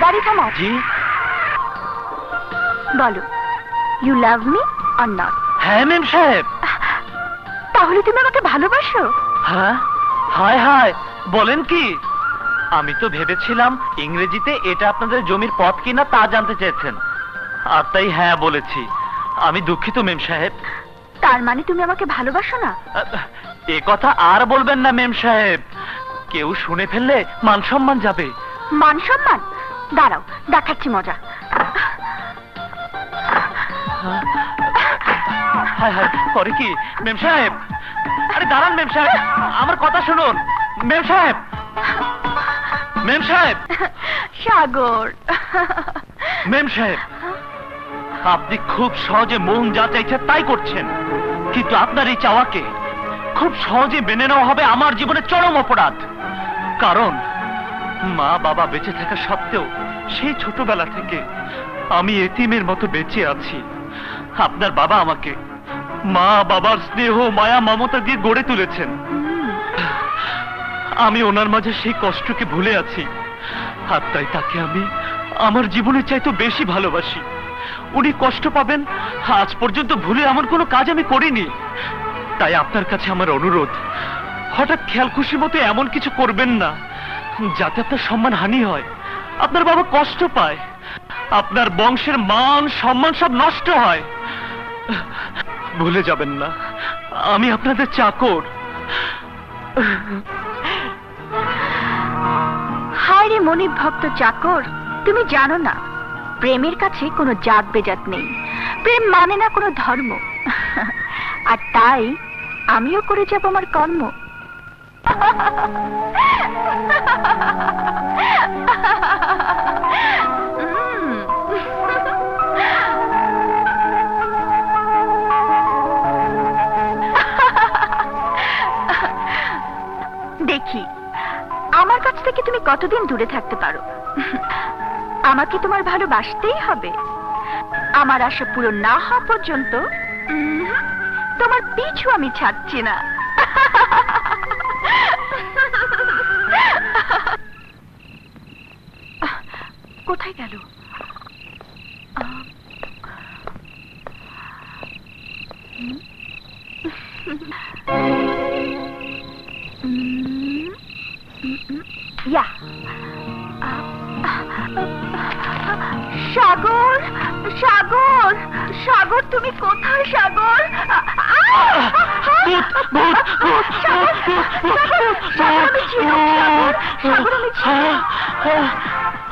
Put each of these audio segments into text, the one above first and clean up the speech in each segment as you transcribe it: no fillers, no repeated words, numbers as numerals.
গাড়ি থামাও। জি। বলো, you love me or not? হ্যাঁ মেম সাহেব। তাহলে তুমি আমাকে ভালোবাসো? হ্যাঁ। হায় হায়, বলেন কি? আমি তো ভেবেছিলাম ইংরেজিতে এটা আপনাদের জমির পথ কিনা তা জানতে চেয়েছেন, আর তাই হ্যাঁ বলেছি। আমি দুঃখিত মেম সাহেব। তার মানে তুমি আমাকে ভালোবাসো না? এ কথা আর বলবেন না মেম সাহেব, কেউ শুনে ফেললে মান সম্মান যাবে। মান সম্মান? দাঁড়াও, দেখাচ্ছি মজা। হায় হায়, করে কি মেম সাহেব? আরে দাঁড়ান মেম সাহেব, আমার কথা শুনুন। মেম সাহেব, মেম সাহেব। সাগর। মেম সাহেব, আপনি খুব সহজে মন যা চাইছে তাই করছেন, কিন্তু আপনার এই চাওয়াকে খুব সহজে মেনে নেওয়া হবে আমার জীবনে চরম অপরাধ। কারণ মা বাবা বেঁচে থাকা সত্ত্বেও সেই ছোটবেলা থেকে আমি এতিমের মতো বেঁচে আছি। আপনার বাবা আমাকে মা বাবার স্নেহ মায়া মমতা দিয়ে গড়ে তুলেছেন। আমি ওনার মাঝে সেই কষ্টকে ভুলে আছি, আর তাই তাকে আমি আমার জীবনের চাইতে বেশি ভালোবাসি। উনি কষ্ট পাবেন আজ পর্যন্ত ভুলে এমন কোনো কাজ আমি করিনি। তাই আপনার কাছে আমার অনুরোধ, হঠাৎ খেয়াল খুশি মতো এমন কিছু করবেন না যাতে আপনার সম্মান হানি হয়, আপনার বাবা কষ্ট পায়, আপনার বংশের মান সম্মান সব নষ্ট হয়। ভুলে যাবেন না আমি আপনাদের চাকর। হায় রে মনিব ভক্ত চাকর, তুমি জানো না প্রেমের কাছে কোনো জাত বেজাত নেই, প্রেম মানে না কোনো ধর্ম। আর তাই আমিও করে যাব আমার কর্ম। দেখি আমার কাছ থেকে তুমি কতদিন দূরে থাকতে পারো। আমাকে তোমার ভালোবাসতেই হবে। আমার আশা পূরণ না হওয়া পর্যন্ত তোমার পিছু আমি ছাড়ছি না। কোথায় গেল? ইয়া সাগর, সাগর, সাগর, তুমি কোথায় সাগর?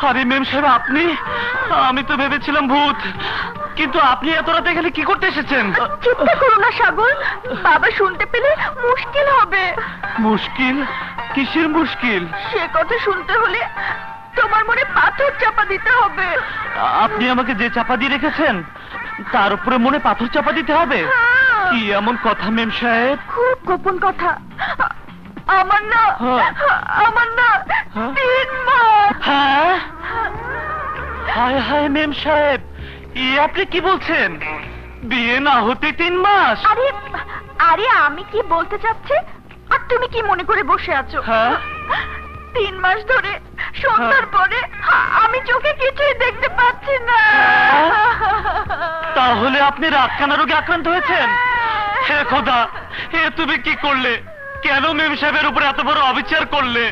আরে মেম সাহেব আপনি? আমি তো ভেবেছিলাম ভূত, কিন্তু আপনি এত রাতে এখানে কি করতে এসেছেন? চিন্তা করো না সাগর, বাবা শুনতে পেলে মুশকিল হবে। মুশকিল? কিসের মুশকিল? সে কথা শুনতে হলে তোমার মনে পাথর চাপা দিতে হবে। আপনি আমাকে যে চাপা দিয়ে রেখেছেন তার উপরে মনে পাথর চাপা দিতে হবে? কি এমন কথা মেম সাহেব? খুব গোপন কথা। আমার না, আমার না 3 মাস। হ্যাঁ? হায় হায় মেম সাহেব, আপনি কি বলছেন? বিয়ে না হতে 3 মাস? আরে আরে আমি কি বলতে চাচ্ছি আর তুমি কি মনে করে বসে আছো? হ্যাঁ? 3 মাস ধরে সন্ধ্যার পরে আমি চোখে কিছুই দেখতে পাচ্ছি না। তাহলে আপনি রাতকানা রোগে আক্রান্ত হয়েছেন? হে খোদা, তুমি কি করলে? কেন মেম সাহেবের উপরে এত বড় অবিচার করলে?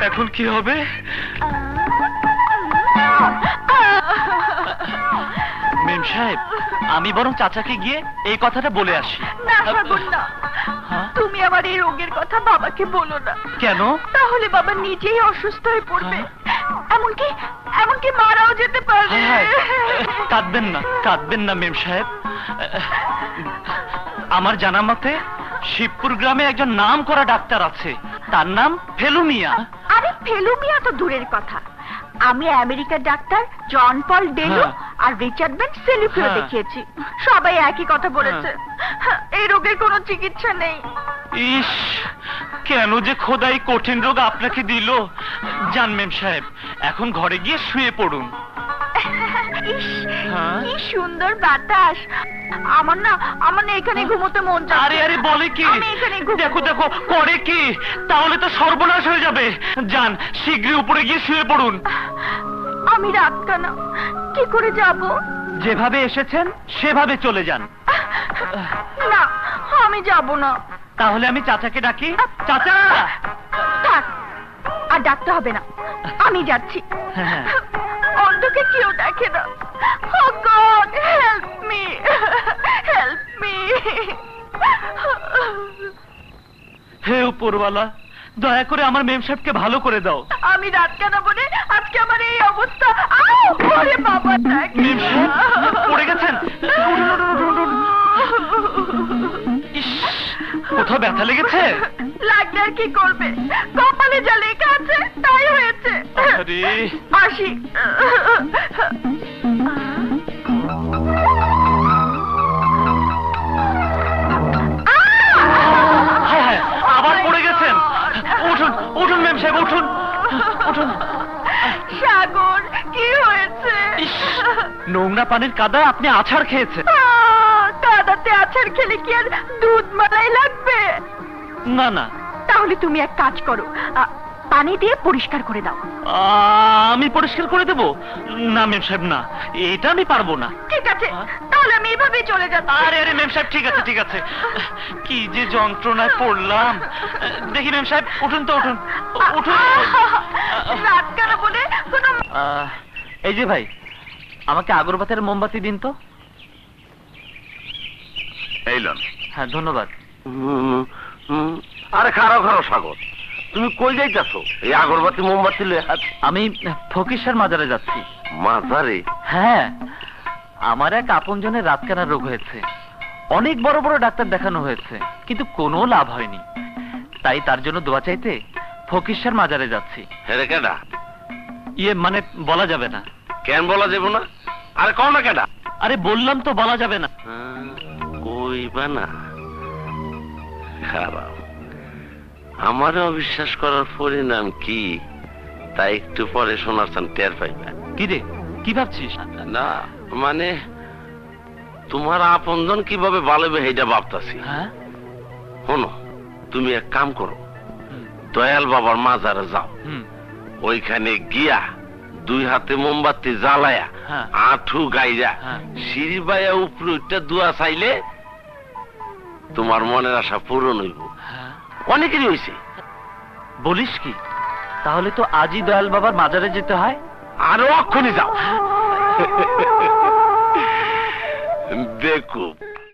এখন কি হবে? মেম সাহেব, আমি বরং চাচাকে গিয়ে এই কথাটা বলে আসি। না সাগর না, তুমি আমার এই রোগের কথা বাবাকে বলো না। কেন? তাহলে বাবা নিজেই অসুস্থ হয়ে পড়বে, এমনকি এমনকি মারাও যেতে পারে। কাঁদবেন না, কাঁদবেন না মেম সাহেব। আমার জানা মতে শিবপুর গ্রামে একজন নাম করা ডাক্তার আছে, তার নাম ফেলু মিয়া। আরে ফেলু মিয়া তো দূরের কথা, আমি আমেরিকার ডাক্তার জন পল ডেলু আর রিচার্ড বেন সেলিফিও দেখিয়েছি, সবাই একই কথা বলেছে, এই রোগের কোনো চিকিৎসা নেই। ইস, কেন যে খোদাই কঠিন রোগ আপনাকে দিল। জান মেম সাহেব, এখন ঘরে গিয়ে শুয়ে পড়ুন। ইস, কি সুন্দর বাতাস। আমার না এখানে ঘুমোতে মন চায়। আরে আরে বলে কি? আমি এখানে ঘুমোবো। দেখো দেখো করে কি? তাহলে তো সর্বনাশ হয়ে যাবে। যান, শীঘ্রই উপরে গিয়ে শুয়ে পড়ুন। আমি রাত কানা কি করে যাব? যেভাবে এসেছেন সেভাবে চলে যান। না, আমি যাব না। তাহলে আমি চাচাকে ডাকি। চাচা! থাক, আর ডাকতে হবে না, আমি যাচ্ছি। হ্যাঁ। অন্ধকে কেউ দেখে না। Oh God, help me, help me. হে উপরওয়ালা, দয়া করে আমার মেম সাহেবকে ভালো করে দাও। আমি রাত কেন বলে আজকে আমার এই অবস্থা। আউ! ওরে বাবা, দেখে মেম না। সাহেব পড়ে গেছেন। ইস, কোথাও ব্যথা লেগেছে? লাগলে আর কি করবে, কপালে যা লেখা আছে তাই হয়েছে। আরে! আসি। হায় হায়, আবার পড়ে গেছেন। উঠুন, উঠুন মেম সাহেব, উঠুন, উঠুন। সাগর, কি হয়েছে? ইস, নোংরা পানির কাদায় আপনি আছাড় খেয়েছেন। কাদাতে আছাড় খেলে কি আর দুধ মালাই লাগবে? না না, তাহলে তুমি এক কাজ করো, পানি দিয়ে পরিষ্কার করে দাও। আমি পরিষ্কার করে দেব? না মেম সাহেব, না, এটা আমি পারবো না। ঠিক আছে, তাহলে আমি এভাবেই চলে যাচ্ছি। আরে আরে মেম সাহেব, ঠিক আছে ঠিক আছে। কি যে যন্ত্রণায় পড়লাম। দেখি মেম সাহেব, উঠুন তো, উঠুন, উঠুন। রাত কেন বলে কোনো এই যে ভাই, আমাকে আগরবাতের মোমবাতি দিন তো। এই লন। হ্যাঁ, ধন্যবাদ। আরে খারাপ খারাপ সাগর, তুমি কই যাইতাছো? এই আগরবাতি মোমবাতি লয়ে? আমি ফকির মাজারে যাচ্ছি। মাজারে? হ্যাঁ, আমার এক আপনজনের রাতকানা রোগ হয়েছে। অনেক বড় বড় ডাক্তার দেখানো হয়েছে, কিন্তু কোনো লাভ হয়নি। তাই তার জন্য দোয়া চাইতে ফকির মাজারে যাচ্ছি। হেরে কেডা? ইয়ে মানে বলা যাবে না। কেন বলা যাবো না? আরে কও না কেডা? আরে বললাম তো বলা যাবে না। কইবা না? খারাপ। আমারও অবিশ্বাস করার পরিণাম কি তাই একটু পরে শোনার চান টের পাইবা। কি রে, কি ভাবছিস? না মানে তোমার আপনজন কিভাবে বাড়বে সেইটা ভাবতাছি। হ্যাঁ, শোনো, তুমি এক কাম করো, হুম, দয়াল বাবার মাজারে যাও। হুম, ওইখানে গিয়া দুই হাতে মোমবাতি জ্বালায়া হ্যাঁ। আঁঠু গাইয়া হ্যাঁ। সিঁড়ি বাইয়া উপরে উঠটা দোয়া চাইলে তোমার মনের আশা পূরণ হইব। হ্যাঁ। অনেকেরই হয়েছে। বলিস কি? তাহলে তো আজই দয়াল বাবার মাজারে যেতে হয়। আরো অক্ষণে যাও। দেখো